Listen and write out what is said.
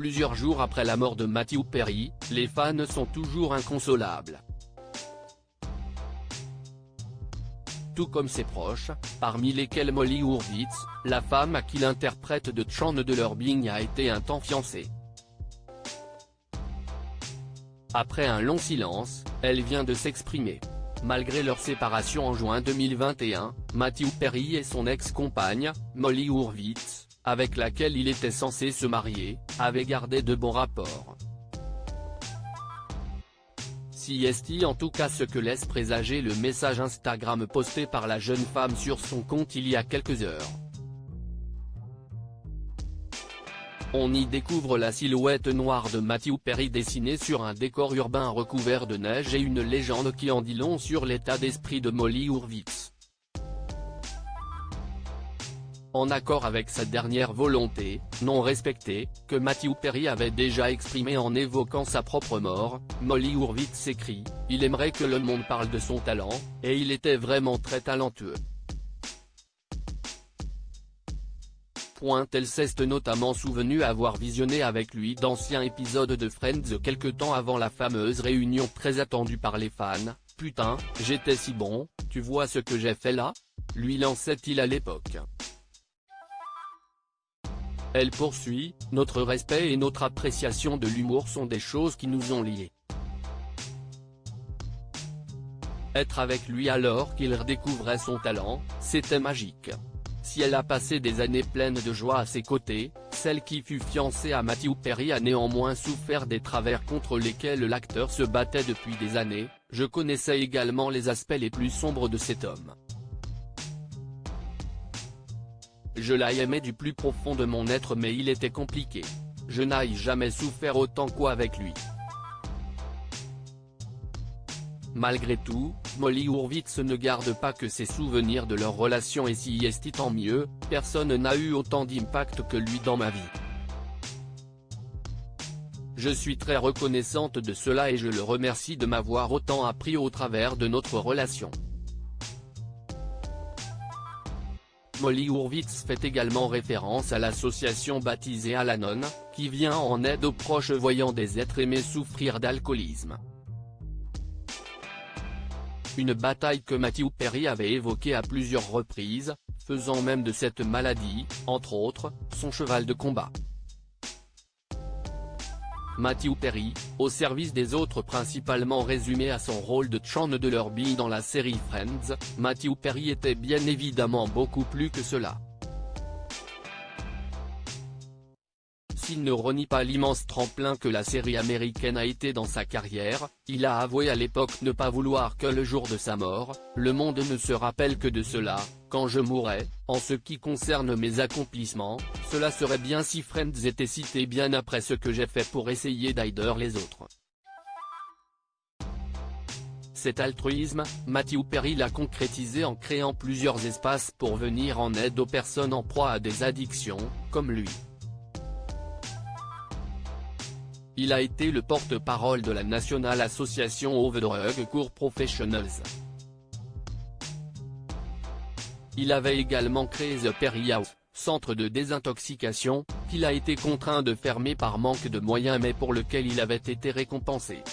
Plusieurs jours après la mort de Matthew Perry, les fans sont toujours inconsolables. Tout comme ses proches, parmi lesquels Molly Hurwitz, la femme à qui l'interprète de Chandler Bing a été un temps fiancée. Après un long silence, elle vient de s'exprimer. Malgré leur séparation en juin 2021, Matthew Perry et son ex-compagne, Molly Hurwitz, avec laquelle il était censé se marier, avaient gardé de bons rapports. C'est en tout cas ce que laisse présager le message Instagram posté par la jeune femme sur son compte il y a quelques heures. On y découvre la silhouette noire de Matthew Perry dessinée sur un décor urbain recouvert de neige et une légende qui en dit long sur l'état d'esprit de Molly Hurwitz. En accord avec sa dernière volonté, non respectée, que Matthew Perry avait déjà exprimée en évoquant sa propre mort, Molly Hurwitz écrit « Il aimerait que le monde parle de son talent, et il était vraiment très talentueux. » Elle s'est notamment souvenue avoir visionné avec lui d'anciens épisodes de Friends quelque temps avant la fameuse réunion très attendue par les fans. « Putain, j'étais si bon, tu vois ce que j'ai fait là ?» lui lançait-il à l'époque. Elle poursuit, « Notre respect et notre appréciation de l'humour sont des choses qui nous ont liés. Être avec lui alors qu'il redécouvrait son talent, c'était magique. » Si elle a passé des années pleines de joie à ses côtés, celle qui fut fiancée à Matthew Perry a néanmoins souffert des travers contre lesquels l'acteur se battait depuis des années. Je connaissais également les aspects les plus sombres de cet homme. Je l'aimais du plus profond de mon être mais il était compliqué. Je n'ai jamais souffert autant qu'avec lui. Malgré tout, Molly Hurwitz ne garde pas que ses souvenirs de leur relation et si tant mieux, personne n'a eu autant d'impact que lui dans ma vie. Je suis très reconnaissante de cela et je le remercie de m'avoir autant appris au travers de notre relation. Molly Hurwitz fait également référence à l'association baptisée Al-Anon, qui vient en aide aux proches voyant des êtres aimés souffrir d'alcoolisme. Une bataille que Matthew Perry avait évoquée à plusieurs reprises, faisant même de cette maladie, entre autres, son cheval de combat. Matthew Perry, au service des autres principalement résumé à son rôle de Chandler Bing dans la série Friends, Matthew Perry était bien évidemment beaucoup plus que cela. S'il ne renie pas l'immense tremplin que la série américaine a été dans sa carrière, il a avoué à l'époque ne pas vouloir que le jour de sa mort, le monde ne se rappelle que de cela. Quand je mourrai, en ce qui concerne mes accomplissements, cela serait bien si Friends était cité bien après ce que j'ai fait pour essayer d'aider les autres. Cet altruisme, Matthew Perry l'a concrétisé en créant plusieurs espaces pour venir en aide aux personnes en proie à des addictions, comme lui. Il a été le porte-parole de la National Association of Drug Cure Professionals. Il avait également créé The Perry House, centre de désintoxication, qu'il a été contraint de fermer par manque de moyens mais pour lequel il avait été récompensé.